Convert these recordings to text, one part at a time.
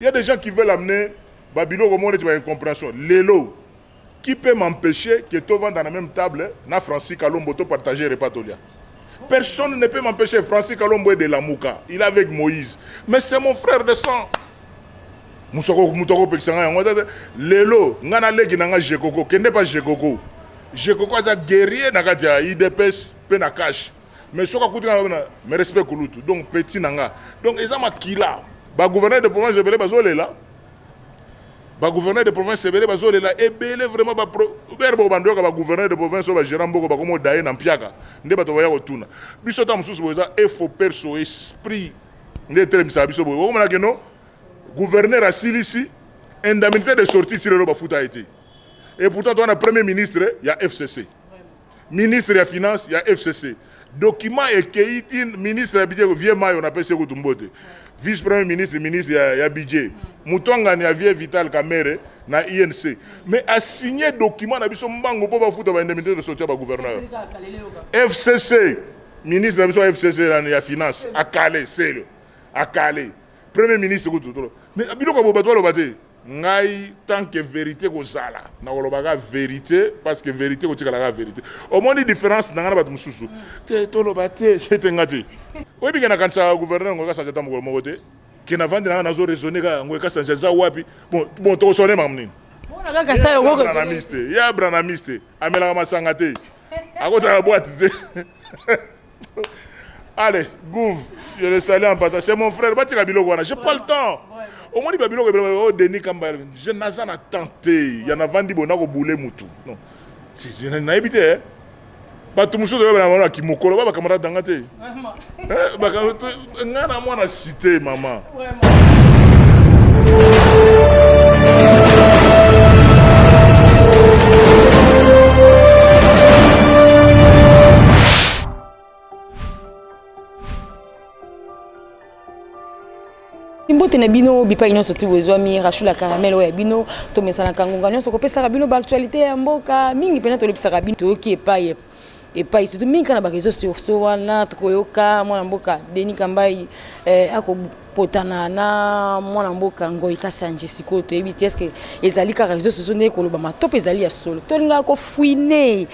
Il y a des gens qui veulent amener Babylone au monde et tu vas une compréhension. Lélo, qui peut m'empêcher que tu vends dans la même table, na Francis Kalombo, to partager les repas tolia. Personne ne peut m'empêcher. Francis Kalombo est de la Mouka. Il est avec Moïse. Mais c'est mon frère de sang. Lélo, ngana legi nanga Jekoko, kende pas Jekoko. Jekoko a guerrier na katia, il dépêche, pe na cache. Mais ce qu'on a mais respect kulutu. Donc petit nanga. Donc ils ont makila. Ba gouverneur de province de Belé bazole là. Ba gouverneur de province de Belé bazole là et Belé vraiment ba berbo bandoka ba gouverneur de province ba Jérambo ba komo daye na mpiaka. Nde bato baya kotuna. Biso ta mususu boza e faux perso esprit. Nde tremisa biso boza. Ko mona ke no gouverneur a silisi indemnité de sortie sur le ba futa été. Et pourtant toi on a premier ministre, il y a FCC. Ministre de finance, il y a FCC. Document écrit ministre budget vieux mai on appelle Sekou Tumbote. Vice-premier ministre, ministre, il y a budget. Moutonga ni a vieux Vital Kamere, na INC. Mais a signé document, na biso mbango pour ba fouta ba indemnité de sortir ba gouverneur. FCC, ministre de la FCC, il y a finance, à Calais, c'est le. À Calais. Premier ministre, mais abilo ko bobatwa lo baté. Ngai tant que vérité ko sala. Na ko lobaga vérité parce que vérité ko tika la vérité. Au moins différence na ngana bat mususu. Te to lo baté, j'étais ngati. Oui, bien quand ça gouverneur ngoka sa tata mo mogote. Ki na vendre na zo raisonner ka ngoka sa za wapi. Bon to sonner mamni. Bona kaka sa yo ngoko. Ya branamiste. Amela masangate. Akota la boîte. Allez, Gouv, je le salue en partage. C'est mon frère, Batika Biloko. Je n'ai pas le temps. Au moins, il y a Denis Kamba. Je n'ai pas tenté. Il y en a vendu bon à bouler moutou. Non. Je n'ai évité. Pas tout le monde qui m'a collé, pas camarade d'angate. Vraiment. On a cité, maman. Vraiment. Mbote na bino bipa nyonso tu wezwami rachula caramel oya bino to mesana kangunga nyonso ko pesa bino ba actualité ya mboka mingi pena to lepisa bino to ki epai surtout mingi kana ba réseaux sociaux wana to koyoka mwana mboka Denis Kambai ako potana na mwana mboka ngoi kasanje siko to ebiti eske ezali ka réseaux sociaux ne ko loba top ezali ya solo to linga ko fouiner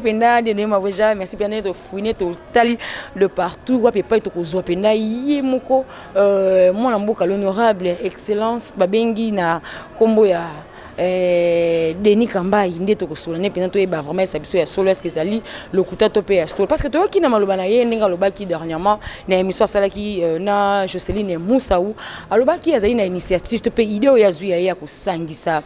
penda de ma veja merci penda to fouiner to tali de partout wa pepa to ko zwa penda ye moko mwana mboka l'honorable excellence babengi na kombo ya Denis Kambai ndeto ko solo ne pena to eba vraiment ça biso ya solo est-ce que ezali lokuta to pe ya solo parce que to ki na maloba na ye ndinga lobaki dernièrement na émission salaki na Jocelyne Moussaou alobaki azali na initiative to pe idée ya zuya ya ko sangisa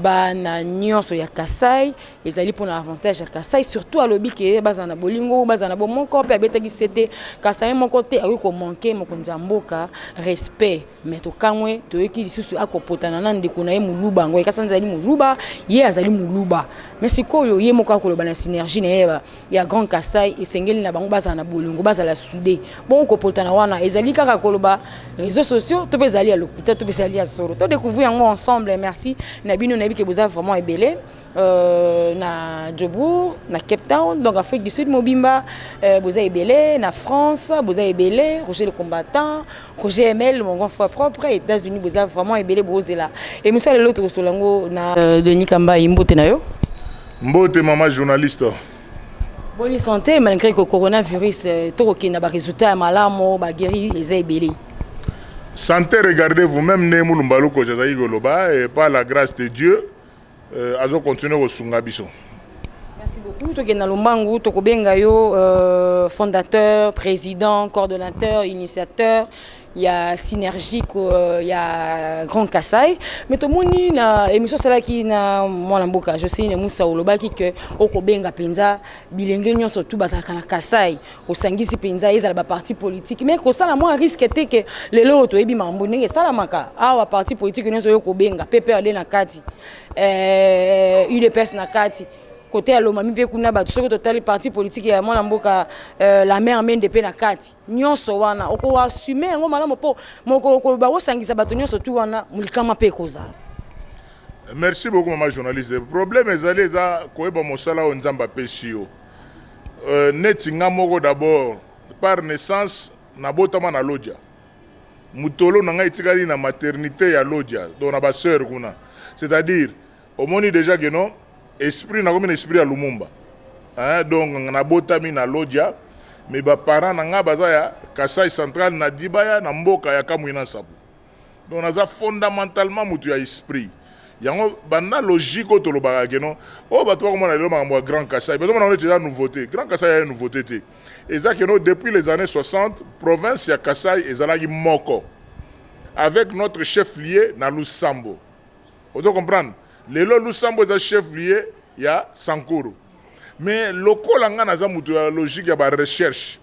bana nyonso ya Kasai ezali pour avantage ya Kasai surtout alobi ke bazana bolingo bazana bo moko pe abetaki c'était Kasai moko te ayi ko manquer moko nzamboka respect mais to kamwe to yeki lisusu akopotana na ndeko na ye muluba ngo ekasa nzali muluba ye azali muluba mais sikoyo ye moko akoloba na synergie na ya Grand Kasai esengeli na bango bazana bolingo bazala soudé bon kopotana wana ezali kaka koloba réseaux sociaux to bezali ya lokuta to bezali ya solo to découvrir yango ensemble merci na bino na bi ke boza vraiment ebelé na Djobourg, na Cape Town, donc Afrique du Sud, Mobimba, Boza Ebele, na France, Boza Ebele, Roger le combattant, Roger ML, mon grand frère propre, États-Unis, Boza vraiment Ebele, Bozela. Et nous sommes l'autre Solango, na Denis Kambai, Mbote Nayo. Mbote, maman journaliste. Bonne santé, malgré que le coronavirus, tout qui n'a pas résultat, malamo, guéri, les Ebele. Santé, regardez vous-même, Nemo Lumbalo, Kojazaï Goloba, et par la grâce de Dieu. Azo continuer au Sungabiso. Merci beaucoup. Tokena Lumbangu, Tokobenga yo, fondateur, président, coordonnateur, initiateur. Il y a Synergie, il y a Grand Kasai. Mais tout le monde na émission celle qui na mwana mboka. Je sais ne Moussa Olobaki que Okobenga penza bilenge nyon surtout bazaka na Kasai. Osangisi penza ezala ba parti politique. Mais ko sala moi risque était que lelo to ebi mambo ndenge sala maka. Awa parti politique nyon so Okobenga PPRD na kati. UDPS na kati. Côté à l'homme, mi kuna ba tout total parti politique ya mwana mboka la mère main de na kati nyonso wana oko assumer ngo malamu po moko ba osangisa bato nyonso tu wana mulikama pe koza. Merci beaucoup maman journaliste. Le problème ezali za koeba mosala o nzamba pesio. Netinga moko d'abord par naissance na botama na lodia. mutolo na ngai etikali na maternité ya Lodia donc na ba sœur kuna c'est-à-dire au moni déjà que non esprit na comme esprit ya Lumumba hein donc na botami na Lodia mais ba parents na nga baza ya Kasai central na Dibaya na mboka ya Kamwina Sabu donc naza fondamentalement mutu ya esprit yango banda logique au tolobaka que non oh bato comme na lelo makambo ya Grand Kasai bato na on nouveauté Grand Kasai ya nouveauté te et ça que non depuis les années 60 province ya Kasai ezalaki moko avec notre chef-lieu na Lusambo. Vous doit comprendre lelo Lusambo est chef-lieu ya Sankuru mais lokola nga naza mutu ya logique ya ba recherche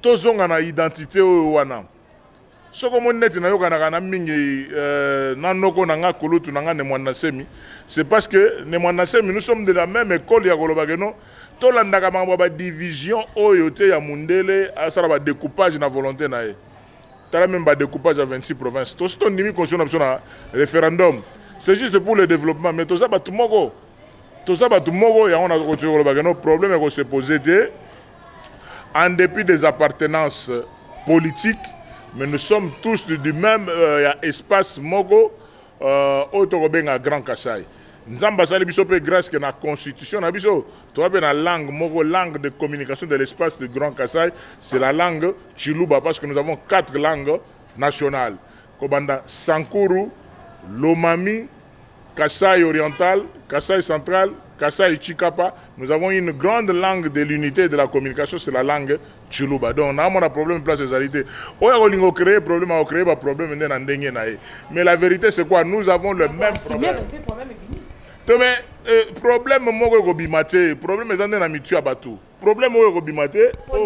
tozonga na identité oyo wana soko monete na yoka na mingi na noko na nga kulutu na nga ne mwana semi c'est parce que ne mwana semi nous sommes de la même école ya kolobaka non tolandaka mambo ba division oyo te ya mundele asala ba découpage na volonté na ye tala même ba découpage à 26 provinces to sto nimi constitution na référendum c'est juste pour le développement mais to ça ba tout moko ya on a continué kolobaka non problème ko se poser en dépit des appartenances politiques mais nous sommes tous du même espace moko autorobenga Grand Kasai. Nzamba sali biso pe grâce que na constitution na biso to be na langue moko langue de communication de l'espace de Grand Kasai, c'est la langue Chiluba parce que nous avons 4 langues nationales. Kobanda Sankuru, Lomami, Kasai oriental, Kasai central, Kasai Chikapa, nous avons une grande langue de l'unité de la communication, c'est la langue Chiluba. Donc, on a un problème de place de réalité. On a créé problème, on a créé un problème. Mais la vérité, c'est quoi? Nous avons le même problème. Mais problème, le problème est dans la mitu à Batou. Problème,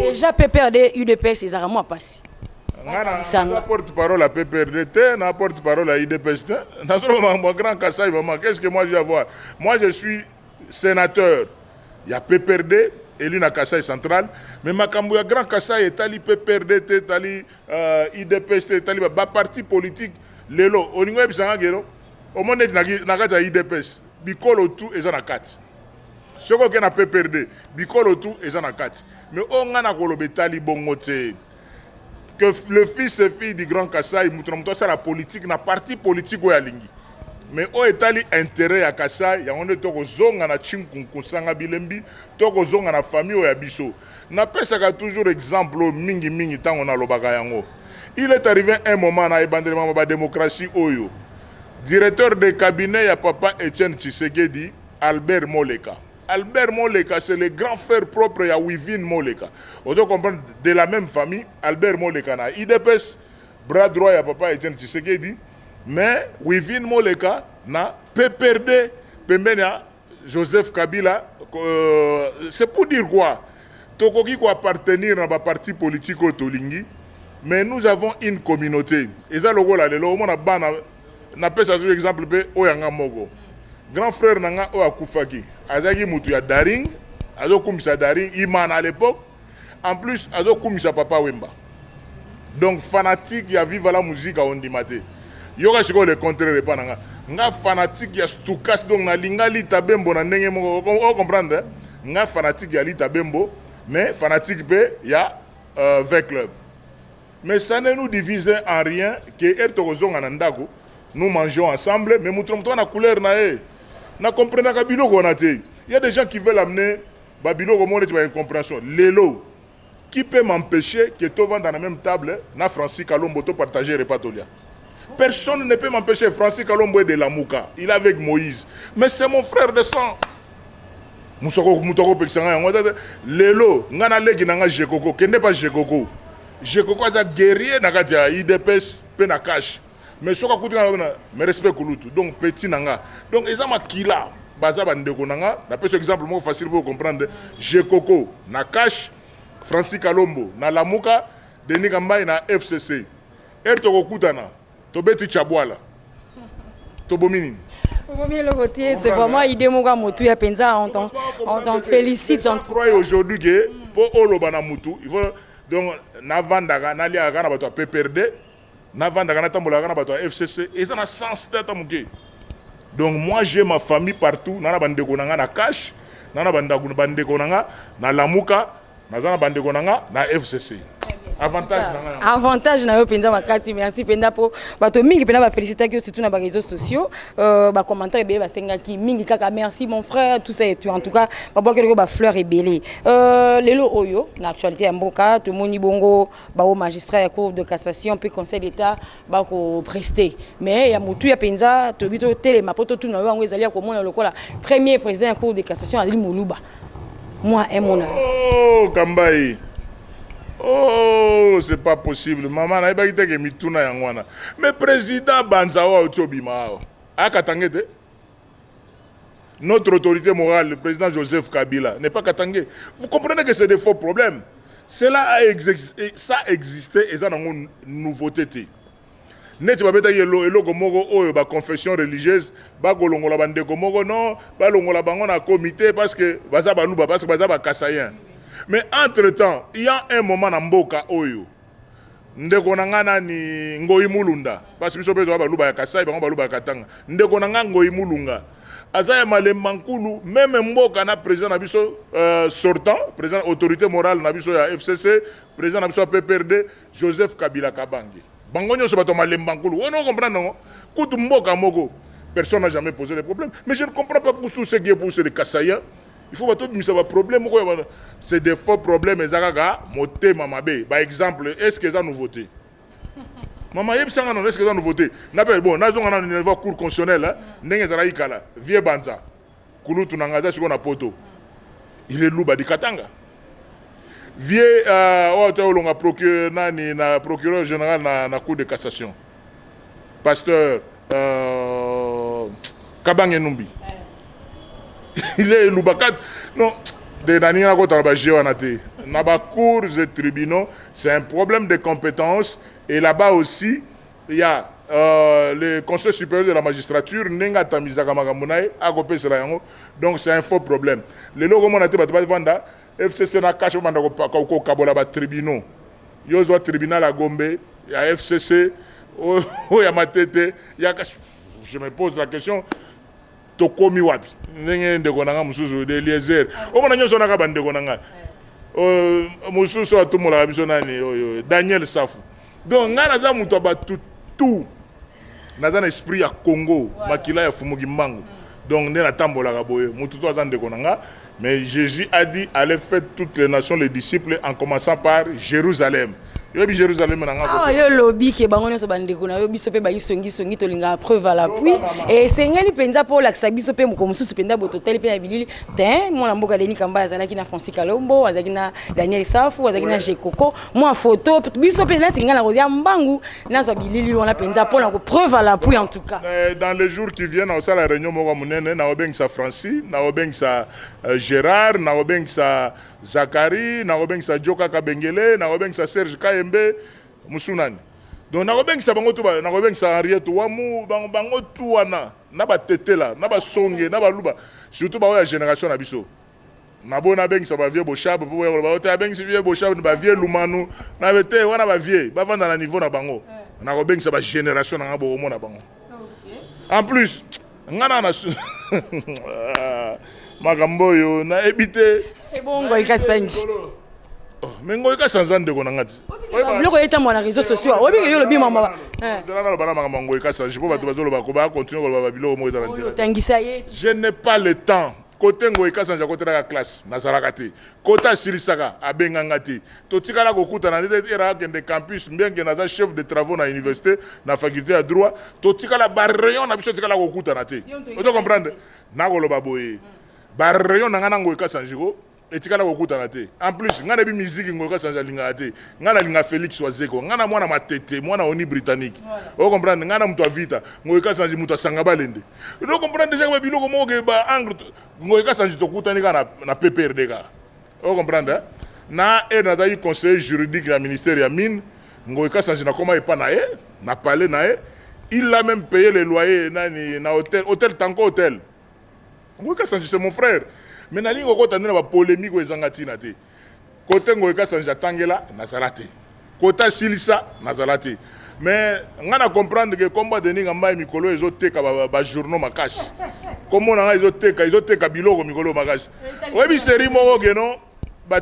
déjà, PPRD, UDPS, ils ont passé. Je porte-parole à PPRDT, je porte-parole à IDPS. Grand Kasai, maman, qu'est-ce que moi je vais avoir? Moi, je suis sénateur. Il y a PPRD, élu na Kasai central. Mais ma Kambouya Grand Kasai est allé PPRDT, tali IDPS, tali ba parti politique. Lelo, au niveau de au monde de IDPS, Bikolo tout est en 4. Ce qu'on a PPRD, Bikolo tout est en 4. Mais on a un tali bongote. Que le fils et fille du Grand Kasai, c'est la politique, na parti politique ou yalingi. Mais au étali intérêt à Kasai, il y a un toko zonga na chinkunku sanga bilembi, toko zonga na famille ou yabiso. Na pesa toujours exemple mingi tant on a lobaka yango. Il est arrivé un moment na ebandement ba démocratie oyo. Directeur de cabinet ya papa Etienne Tshisekedi, Albert Moleka. Albert Moleka, c'est le grand frère propre à Wivin Moleka. On doit comprendre, de la même famille, Albert Moleka na IDPS, bras droit à papa Etienne Tshisekedi, mais Wivin Moleka na PPRD, Pembena, Joseph Kabila. C'est pour dire quoi? Tokoki ko appartenir à un parti politique au Tolingi, mais nous avons une communauté. Et ça, le rôle, on a ban, on appelle ça, par exemple, Oyanga Mogo. Grand frère nanga o akufaki azaki mutu ya Daring azo kumisa Daring Iman à l'époque en plus azo kumisa papa Wemba donc fanatique ya viva la musique a ondimate yoka siko le contraire pas nanga nga fanatique ya Stukas donc na lingali tabembo na ndenge moko on comprendre nga fanatique ya Lita Bembo mais fanatique pe ya 20 club mais ça ne nous divise en rien que ertokozonga na ndako nous mangeons ensemble mais mutomto na couleur na e na comprendre ka biloko na te. Il y a des gens qui veulent amener Babilo comme on est une incompréhension. Lélo, qui peut m'empêcher que tout vend dans la même table, na Francis Kalombo to partager repas tolia. Personne ne peut m'empêcher. Francis Kalombo est de la Mouka. Il est avec Moïse. Mais c'est mon frère de sang. Moutoko Pexanga. Lélo, ngana legi nanga Jekoko. Kende pas Jekoko. Jekoko a guerrier na katia IDPS pe na cash. Mais ce qu'on a mais respect kulutu donc petit nanga donc ils ont makila baza bandeko nanga na peu exemple moi facile pour comprendre Jekoko na cash Francis Kalombo na Lamuka Denis Kambai na FCC ertoko kutana to beti chabwala to bomini le côté c'est vraiment idée moka motu ya penza on t'en félicite on croit aujourd'hui que pour olobana mutu il faut donc na vandaka na lia kana bato PPRD FCC et ça n'a sens d'être muké. Donc moi j'ai ma famille partout, nana bandeko nanga na cash, nana bandeko nanga na Lamuka, nana bandeko nanga na FCC. avantage na yo penza makati. Merci penda po bato mingi penda ba féliciter que surtout na ba réseaux sociaux ba commentaire ebele ba sengaki mingi kaka merci mon frère tout ça et tout en tout cas ba boka ko ba fleur ebele lelo oyo na actualité ya mboka to moni bongo ba au magistrat ya cour de cassation puis conseil d'état ba ko prester mais ya mutu ya penza to bito telema poto tout na yo ngo ezali ko mona lokola premier président ya cour de cassation Ali Moluba moi et mon oh Kambai. Oh, c'est pas possible. Maman, n'a pas été que mituna yangwana. Mais président Banzawa Otobima, akatangete. Notre autorité morale, le président Joseph Kabila, n'est pas katangé. Vous comprenez que c'est des faux problèmes. Cela a existé, ça existait et ça n'a une nouveauté. Net ba beta yelo gomoko oyo ba confession religieuse ba kolongola bande gomoko non ba longola bango na comité parce que baza baluba parce que baza ba kasayen. Mais entre-temps, il y a un moment dans Mboka Oyo. Ndeko nangana ni Ngoyi Mulunda. Parce que biso bezo ba luba ya Kasai bango ba luba ya Katanga. Ndeko nanga Ngoyi Mulunga. Azaya malemba nkulu même Mboka na président na biso sortant, président autorité morale na biso ya FCC, président na biso ya PPRD, Joseph Kabila Kabange. Bango nyoso bato malemba nkulu. On comprend non? Kutu Mboka moko. Personne n'a jamais posé de problème. Mais je ne comprends pas pour tout ce qui est pour les Kassaïens. Il faut que ça va problème. C'est des faux problèmes. Par exemple, est-ce que ça nouveauté? Maman, est-ce que ça nouveauté? Bon, nous avons une cour constitutionnelle. Nous avons vieux banza. Kulutu nangaza sur na poto. Il est louba di Katanga. Vieux procureur général na cour de cassation. Pasteur Kabange Numbi. Il est loubakat. Non, des derniers cours et tribunaux, c'est un problème de compétences. Et là-bas aussi, il y a le Conseil supérieur de la magistrature, donc c'est un faux problème. Les logos vanda FCC na cache tribunaux. Il y a tribunal à Gombe, il y a FCC, il y a Matete, je me pose la question. Tokomi wapi ndenge ndeko nanga mususu de Eliezer omona nyoso naka bandeko nanga mususu atomola biso nani oyo Daniel Safu donc ngana za muto ba tout naza na esprit ya Congo makila ya fumuki mbangu donc ndena tambola ka boye mutu to azande ndeko nanga mais Jésus a dit allez faire toutes les nations les disciples en commençant par Jérusalem. Jérusalem ah yo lobby ke bango nyoso bandeko na yo biso pe ba songi to linga preuve à l'appui et sengeli penza pour laksa biso pe moko mususu penda boto tel pe na bilili ten mona mboka Denis Kamba azalaki na Francis Kalombo azalaki na Daniel Safu azalaki na Jekoko moi photo biso pe na tinga na rodia mbangu na za bilili on a penza pour la preuve à l'appui en tout cas dans les jours qui viennent on sala la réunion moko munene na obeng sa Francis na obeng sa Gérard na obeng sa Zakari, na robeng sa Joka Kabengele, na robeng sa Serge Kayembe, Musunani. Donc na robeng sa bango tuba, na robeng sa Henriette Wamu, bango tuana, na ba tetela, na ba songe, na ba luba. Surtout ba la génération na biso. Na bona beng sa ba vieux bochab, ba ta beng sa vieux bochab, ba vieux lumanu, na bete wana ba vieux, ba vanda na niveau na bango. Na robeng sa ba génération na bo na bango. En plus, ngana na makambo yo na ebité bon ngoika sanji mais ngoika sanza ndeko na ngati loko eta mona réseaux sociaux obi ke yo lobi mama na bana makambo ngoika sanji po bato bazolo bakoba continuer ko ba biloko mo ezala ndira tangisa ye je n'ai pas le temps côté ngoika sanji côté la classe na sarakati côté silisaka abenga ngati to tikala ko kuta na era de campus bien que na chef de travaux na université na faculté de droit to tikala ba rayon na biso tikala ko kuta na te vous comprendre na ko loba boye ba rayon na ngana ngoika sanji ko etikala kokuta na te en plus ngana bi musique ngoka sanja linga te ngana linga Félix Wazeko ngana mwana matete mwana oni britannique o comprendre ngana mtu avita ngoka sanja mtu asanga balende o comprendre déjà ba biloko moke ba angle ngoka sanja tokuta ni kana na PPRD ka o comprendre na na dai conseiller juridique la ministère ya mine ngoka sanja na koma epa na na palais na il a même payé les loyers na hôtel Tanko hôtel ngoka sanja c'est mon frère. Mais na lingo ko tandina ba polémique ezanga tina te. Côté ngoika sanja tangela na salate. Côté silisa na salate. Mais ngana comprendre que combat de ninga mai mikolo ezoteka ba journaux makasi. Comment na ezoteka biloko mikolo makasi. Webi seri moko geno ba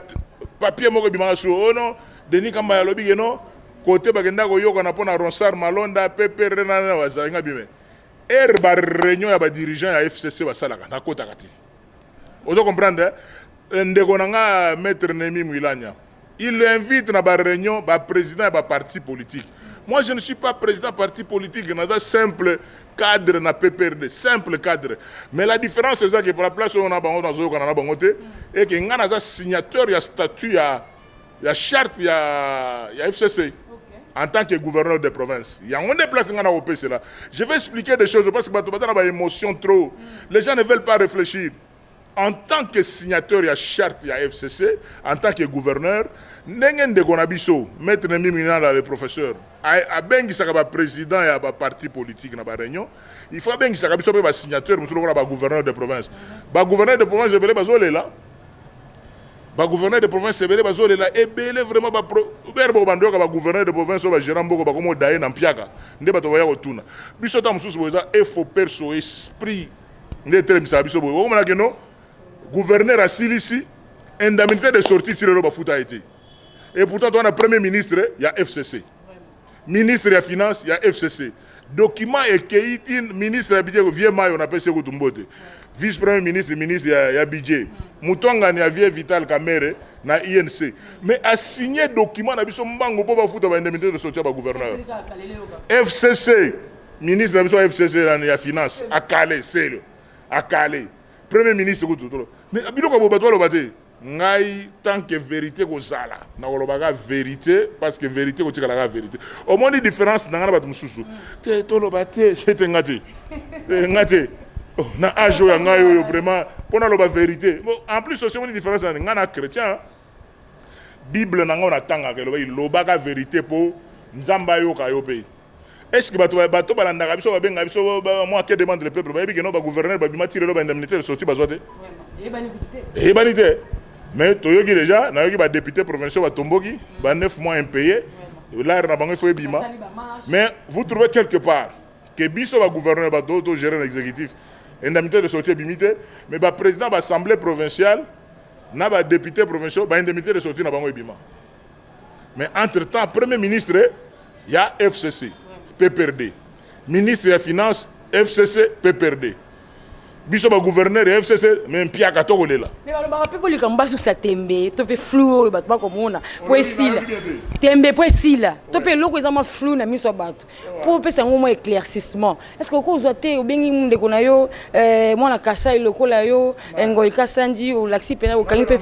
papier moko bimanga so ono Denis Kamba ya lobi geno côté bagenda ko yoko na pona Ronsard Malonda Pepe Renana wazanga bime ba réunion ya ba dirigeant ya FCC basalaka na kota kati. Ozo comprendre ndeko nanga maître Nemi Mwilanya. Il invite na ba réunion ba président ba parti politique. Moi je ne suis pas président parti politique, je suis simple cadre na PPRD, simple cadre. Mais la différence c'est que pour la place où on a bango dans zo kana bango te et que ngana za signateur ya statut ya charte ya FCC. En tant que gouverneur de province. Il y a un déplace au PC là. Je vais expliquer des choses parce que tu as des émotions trop. Les gens ne veulent pas réfléchir. En tant que signateur, il y a charte, il y a FCC. En tant que gouverneur, nengen de Gonabiso, maître Nemi Minala, le professeur, a bien qui président et un parti politique dans la réunion. Il faut bien qu'il soit un signateur, un gouverneur de province. Le gouverneur de province, il est là. Le gouverneur de province est là et belé vraiment le gouverneur de province va gérer beaucoup comme daé na mpiaka ndeba to ya kotuna biso ta mususu boza il faut perso esprit ndete misa biso boyo comme na keno gouverneur a silisi indemnité de sortie sur le bafuta été et pourtant on a premier ministre il y a FCC ministre des finances il y a FCC document écrit ministre habité vieux mai on appelle Sekou Tumbote vice premier ministre ministre ya budget mutonga ni avie Vital Kamere na INC mais a signé document na biso mbango po ba futa ba indemnité de sortie ba gouverneur FCC ministre na biso FCC ya finance a calé c'est a calé premier ministre ko tutolo mais biloko bo bato lo baté ngai tant que vérité ko sala na kolobaka vérité parce que vérité ko tikala ka vérité au moins différence na ngana bato mususu te to lo baté j'étais ngate oh, na ajo ya ngai vraiment pour na loba vérité bon, en plus aussi une différence na ngana chrétien Bible na ngona tanga ke loba ka vérité po nzamba yo ka yo pe est-ce que bato balanda biso ba benga biso moi que demande le peuple ba bi no ba gouverneur ba bima tire lo ba indemnité de sortie ba zote et banité mais toyoki déjà na yoki ba député provincial ba tomboki ba 9 mois impayés là na bango faut bima mais vous trouvez quelque part que biso ba gouverneur ba do gérer l'exécutif indemnité de sortie bimité mais ba président ba assemblée provinciale na ba député provincial ba indemnité de sortie na bango bima mais entre-temps premier ministre il y a FCC PPRD ministre des finances FCC PPRD biso ba gouverneur FCC même pia katoko lela mais ba pe boli kamba sur sa tembe to pe flou ba ba komona po esila tembe po esila to pe loko ezama flou na miso bato po pe sango mo éclaircissement est-ce que ko zote obengi munde kona yo mwana kasa lokola yo ngoi kasandi o laxi pena o kangi pe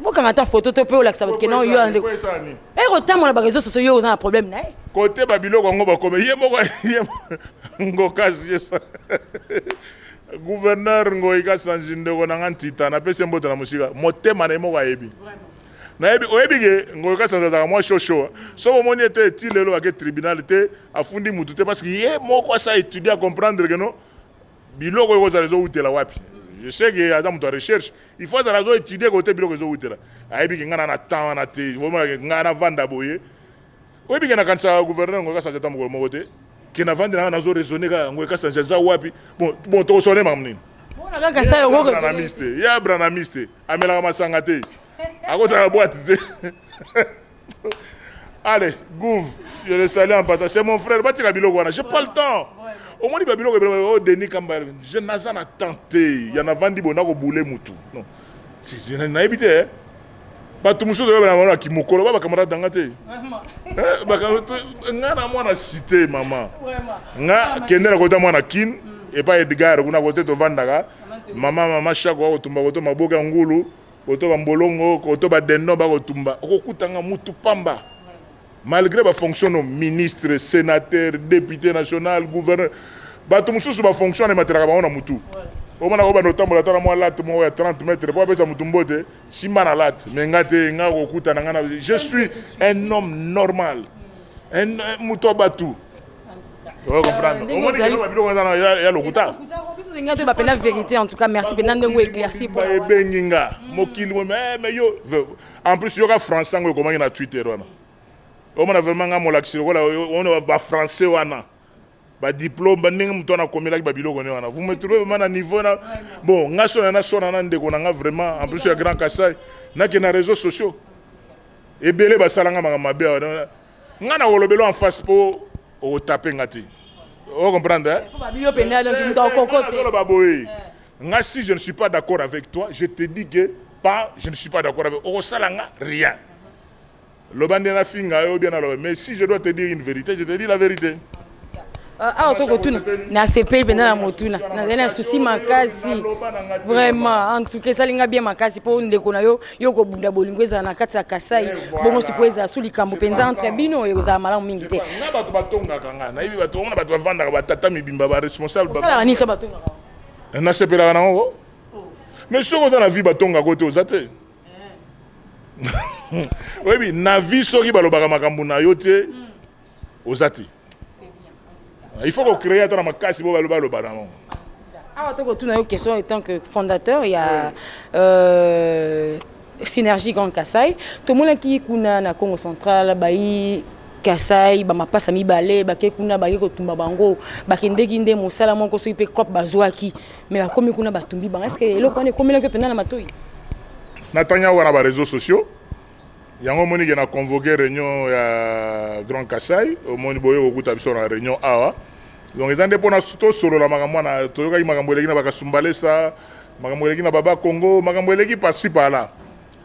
bo kanga ta photo to pe o laxa ke non yo ande e ko tamola ba réseaux sociaux yo oza un problème na côté babiloko ngo ba comme ye moko ngo kasi yesa gouverneur ngoika sanjinde kona ngantita na pese mboto na musika motema na moko ayebi na yebi oyebi ke ngoika sanjata moi shosho so bomoni ete ti lelo ba ke tribunal te afundi mutu te parce que ye moko asa étudier à comprendre que non biloko yo za rezo utela wapi je sais que ada mutu recherche il faut za rezo étudier côté biloko zo utela ayebi ke ngana na temps na te vraiment ngana vanda boye oyebi ke na kansa gouverneur ngoika sanjata moko te qui n'a vendu na zo raisonner ka ngoika sanjata wapi bon to sonner mamnini bona kaka sa yo ngoko branamiste ya branamiste amela masanga te akota boîte te allez gouv je le salue en partage c'est mon frère batika biloko wana j'ai pas le temps au moins biloko o Denis Kamba je n'azana tenté ya na vandi bona ko boule mutu non c'est na éviter bato mususu yo bana wana kimokolo ba camarade danga te nga na mwana cité maman nga kendela kota mwana kin et pas Edgar kuna kote to vandaka mama shako ko tumba koto maboka ngulu koto ba mbolongo koto ba dendo ba ko tumba okutanga mutu pamba malgré ba fonction no ministre sénateur député national gouverneur bato mususu ba fonction na materaka ba ona mutu au moins on a notamment la moi là tout moi 30 mètres pour faire mutu mbote simba na lat mais ngate nga kokuta na ngana je suis un homme normal un muto batu on comprendre au moins il y a le kuta ngate ba pena vérité en tout cas merci pena ndongo éclairci pour benginga mokili mais yo en plus yo ka français ngo comment na Twitter wana on a vraiment nga molaxi on va français wana ba diplôme ba ndenge muto na komela ba biloko ne wana vous me trouvez vraiment à niveau na bon nga sona na ndeko na nga vraiment en plus ya grand Kasai na ke na réseaux sociaux ebele basalanga makambo mabe nga na kolobelo en face po otape nga te o comprendre nga si je ne suis pas d'accord avec toi je te dis que pas je ne suis pas d'accord avec okosalanga rien lobande na finga yo bien alors mais si je dois te dire une vérité je te dis la vérité. Ah, otokotuna na sepeli penda na motuna nazali na souci makasi vraiment en tout cas salinga bien makasi po ndeko na yo ko bunda bolingo ezala na kati ya Kasai bongo siko ezala su likambo penza entre bino ezala malamu mingi te na bato batongaka nga na yebi bato na bato bavandaka batata mibimba ba responsable sala ni ta batongaka na sepelaka nango mais soko oza na vie batongaka te oza te oyebi na vie soki balobaka makambo na yo te oza te. Il faut qu'on crée un makasi pour le ballon. Ah, tu as une question en tant que fondateur, il y a Synergie Grand Kasai. Tout le monde qui est na Congo central, bayi Kasai, ba mapasa mi balé, ba ke kuna ba ko tumba bango, ba kende kinde mosala moko so ipe kop bazwaki. Mais ba komi kuna ba tumbi bang. Est-ce que le point est combien que pendant na matoi? Natanya wana ba réseaux sociaux. Yango moni na convoqué réunion ya Grand Kasai, au moni boyo ko kuta biso na réunion awa. Donc ils ont des pona to solo la makambo na toyoka makambo eleki na bakasumbalesa, makambo eleki na baba Congo, makambo eleki par-ci par-là.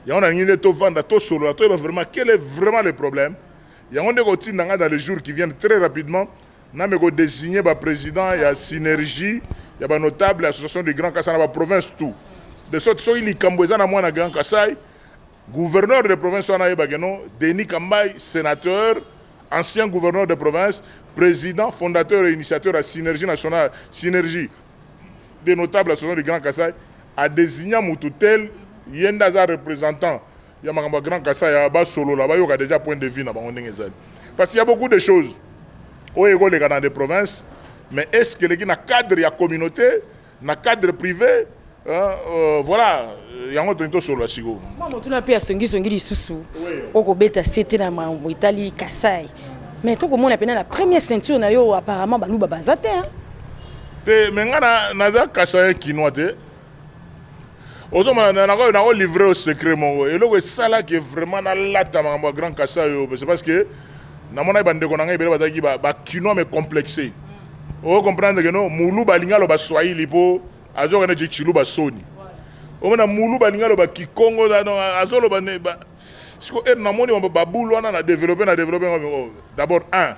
Yango na ngine to vanda to solo la to vraiment quel est vraiment le problème? Yango ndeko tinanga dans les jours qui viennent très rapidement, na me ko désigner ba président ya Synergie, ya ba notable association du Grand Kasai na ba province tout. De sorte so il kamboza na mwana Grand Kasai. Gouverneur de province, Denis Kambay, sénateur, ancien gouverneur de province, président, fondateur et initiateur à Synergie nationale, Synergie des notables associations du Grand Kasai, a désigné Moutoutel, Yendaza représentant, Yamakamba Grand Kasai, Yaba Solo, là-bas, il y a déjà point de vue. Parce qu'il y a beaucoup de choses au égo les dans des provinces, mais est-ce que les gens cadre, il y a communauté, dans cadre privé, voilà, il y a un peu de choses sur la sigo. Moi, je suis songi lisusu. Oko beta c'était na Italie Kasai. Mais toi comment on appelle la première ceinture na yo apparemment baluba bazate hein. Te menga na Kasai kinois te. Ozo na livrer au secret mon et le sala qui est vraiment na lata ma Grand Kasai c'est parce que na mona bande ko na ngai bele bataki ba kinois mais complexé. O comprendre que non mulu balinga lo ba swahili po azo kana chilu ba soni. On a moulu balinga lo ba kikongo da no azolo ba ne ba siko na moni on ba boulou na développer d'abord un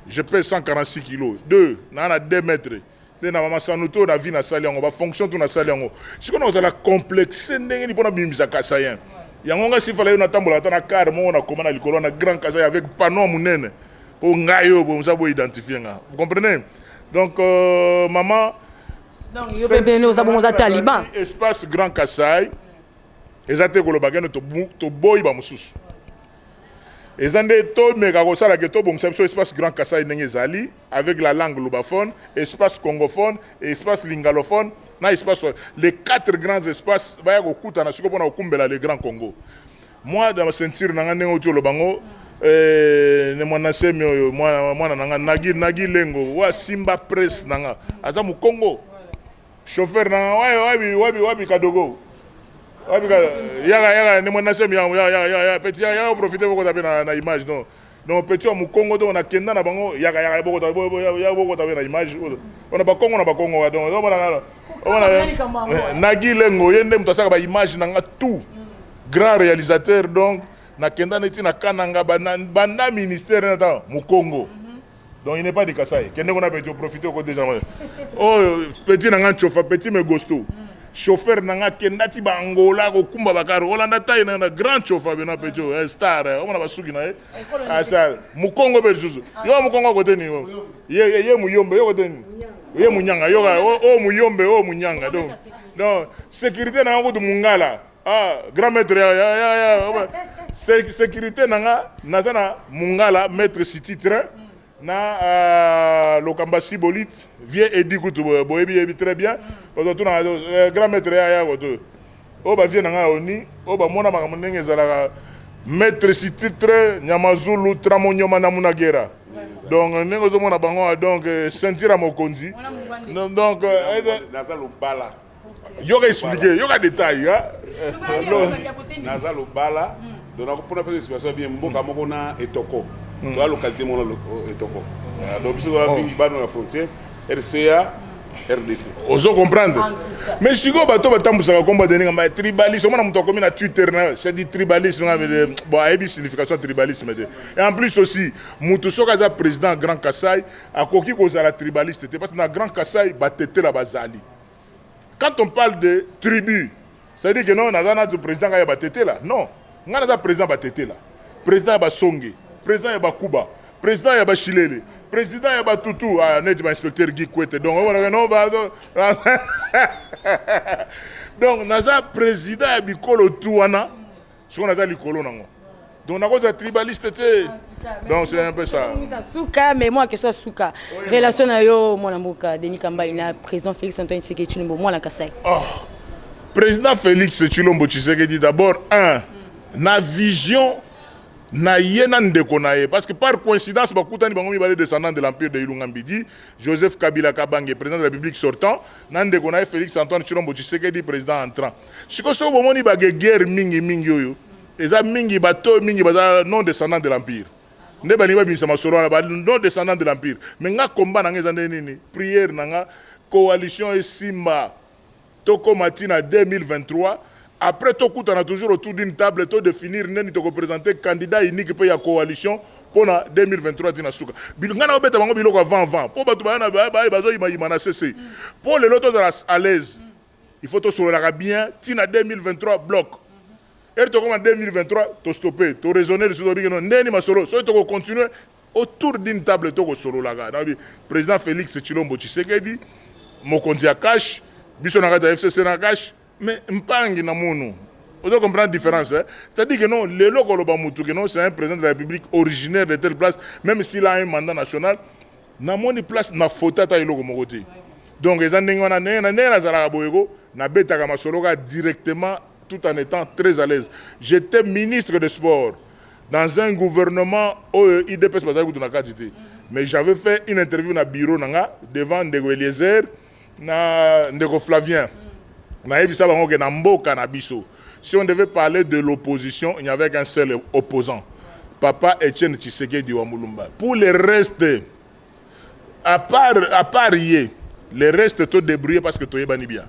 je pèse 146 kilos 2 na 2 mètres de na mama sanuto na vie na sali on ba fonction tout na sali on siko na la complexe ndenge ni pona bimisa kasayen yango nga si fala yo na tambola ta na car mo na komana likolo na Grand Kasai avec panneau munene pour ngayo pour ça pour identifier nga vous comprenez donc maman. Donc, il y a des talibans. Espace Grand Kasai, ils ont été colobagés to boy ba mususu. Ils ont été tout mais quand ça la que tout bon espace Grand Kasai n'engezali avec la langue lubaphone, espace congophone, espace lingalophone, na espace les 4 grands espaces ba ya kokuta na siko pona okumbela le Grand Congo. Moi dans ma ceinture na ngane ojo lobango ne mwana semi mwana nanga nagi lengo wa Simba Press nanga aza mu Congo. Chauffeur na wabi kadogo wabi ka yaga ne mona sem ya petit ya profiter beaucoup taper na image donc petit au Congo donc na kenda na bango yaga beaucoup taper na image on a ba Congo donc on nagi lengo yende mutasaka ba image na tout grand réalisateur donc na kenda neti na kananga banda ministère na mu Congo. Donc il n'est pas de Kasai. Qu'est-ce qu'on a pu profiter au côté des gens? Oh, petit nanga chauffeur, petit mais gosto. Chauffeur nanga kendati ba Angola ko kumba bakaro. Olanda taille na grand chauffeur bena petit star. On a pas souki na star. Mukongo be juzu. Yo mukongo côté ni yo. Ye muyombe yo côté ni. Ye munyanga yo oh muyombe oh munyanga donc sécurité na ko mungala. Ah grand maître ya sécurité nanga nazana mungala maître city train. Na lokambasi bolite vieux Edi Koutou boyebi très bien autour na grand maître ya koto o ba vieux nanga oni o ba mona makambo ndenge ezalaka maître cité très nyamazulu tramonyoma na munagera donc ndenge zo mona bango donc ceinture mokonzi donc naza lobala yoka expliquer yoka détail naza lobala donc pour la situation bien mboka moko na etoko la localité mona etoko donc biso ba bingi bano la frontière RCA RDC. Ozo comprendre. Mais si go bato batambusaka komba deninga ma tribalisme on a muto komi na Twitter na c'est dit tribalisme bon a une signification tribalisme et en plus aussi muto soka za président Grand Kassai akoki kozala tribaliste parce que na Grand Kassai batete la bazali. Quand on parle de tribu, ça veut dire que non na notre président ka batete là. Non, ngana za président batete là. Président ba Songe, président ya Bakuba, président ya Bachilele. Président ya Tutu a net inspecteur Guy Kwete donc non donc naza président ya bikolo tuana so naza likolo nango donc na cause tribaliste tu donc c'est un peu ça souka mais moi que ça souka relation na yo mwana mboka Denis Kamba ina président Félix Antoine Tshisekedi Tshilombo mwana Kasai président Félix Tshilombo Tshisekedi d'abord na vision na yena ndeko na ye parce que par coïncidence bakutani bango mibale descendant de l'empire de Ilunga Mbidi Joseph Kabila Kabange président de la République sortant na ndeko na ye Félix Antoine Tshilombo Tshisekedi président entrant siko so bomoni ba guerre mingi oyo eza mingi bato mingi baza non descendant de l'empire nde bali ba bisa masoro na ba non descendant de l'empire mais nga combat na ngeza nini prière na nga coalition esimba toko matina 2023. Après, tout on a toujours autour d'une table de définir neni to représenter candidat unique pour la coalition pour 2023 tina suka. Bilungana obeta bango biloko avant. Pour batu bana bazo imana cessé. Pour les lotos à l'aise. Il faut to sur la bien tina 2023 bloc. Et to comme en 2023 to stopper, to raisonner sur le neni masolo. So to continuer autour d'une table to solo la ga. Président Félix Tshilombo Tshisekedi Mokonzi Akash, biso na kata FCC na Akash. Mais mpangi na munu. On doit comprendre la différence. C'est-à-dire que non, le logo c'est un président de la République originaire de telle place, même s'il a un mandat national, na moni place na fotata iloko mokoti. Donc les andengona na zara boyego na betaka masologa directement tout en étant très à l'aise. J'étais ministre des Sports dans un gouvernement où IDPS bazali kutu na kadité. Mais j'avais fait une interview na bureau nanga devant Ndeko Eliezer na Ndeko Flavien. Si on devait parler de l'opposition, il n'y avait qu'un seul opposant. Papa Etienne Tshisekedi Wamulumba. Pour le reste, à part hier, le reste tout débrouillé parce que tu es bani bien.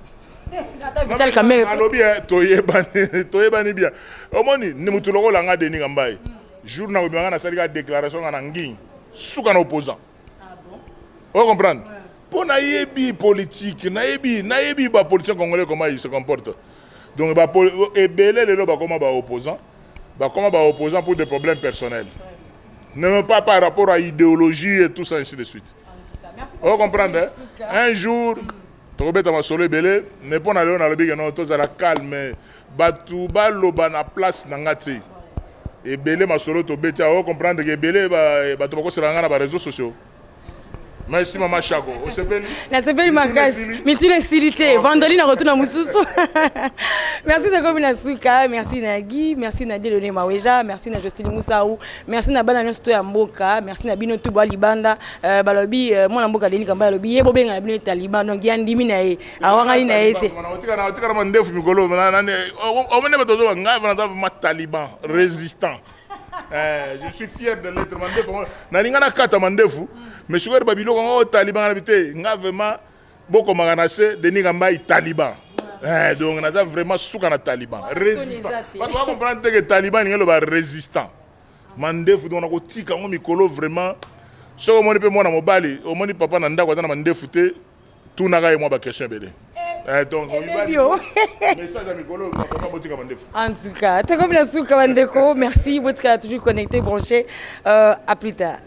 Journal où on a fait déclaration en anguille, sous un opposant. Vous comprenez? Pour naïbi politique, naïbi ba politique congolais comment il se comporte. Donc ba ebele le ba comment ba opposant pour des problèmes personnels. Ne pas par rapport à idéologie et tout ça ainsi de suite. Vous comprenez? Un jour to beta ma solo ebele ne pas na le bi non to za la calme batu ba loba na place na ngati. Ebele ma solo to beta vous comprendre que ebele ba to ko se na ba réseaux sociaux. Merci Maman Chago. La sepeli makas, mais tu l'as silité. Vendredi na retourne à Moussoussou. Merci de comme na Souka, merci na Guy, merci na Dieudonné Maweja, merci na Justine Moussaou, merci na bana nyosto ya mboka, merci na bino tubo libanda, balobi mwana mboka Denis Kamba lobi yebo benga bino taliban donc yandimi na ye. Awanga ni na ete. Na otika na ndefu mikolo na o mene batozo nga na ma taliban résistant. Je suis fier de l'être mandefu. Na linga na kata mandefu. Mais si vous avez des talibans, vous avez vraiment beaucoup de Denis Kamba taliban. Donc, on a vraiment soukana taliban. Résistant. Parce que vous comprenez que les talibans sont résistants. Mandef, donc on a dit que Mikolo vraiment. Si vous avez moi dans mobile, au moins papa nanda quoi dans mandef tout n'a pas moi ba question belé. Donc, message à Mikolo, papa botika mandef. En tout cas, t'es comme la souka mandeko. Merci, vous êtes toujours connecté, branché. À plus tard.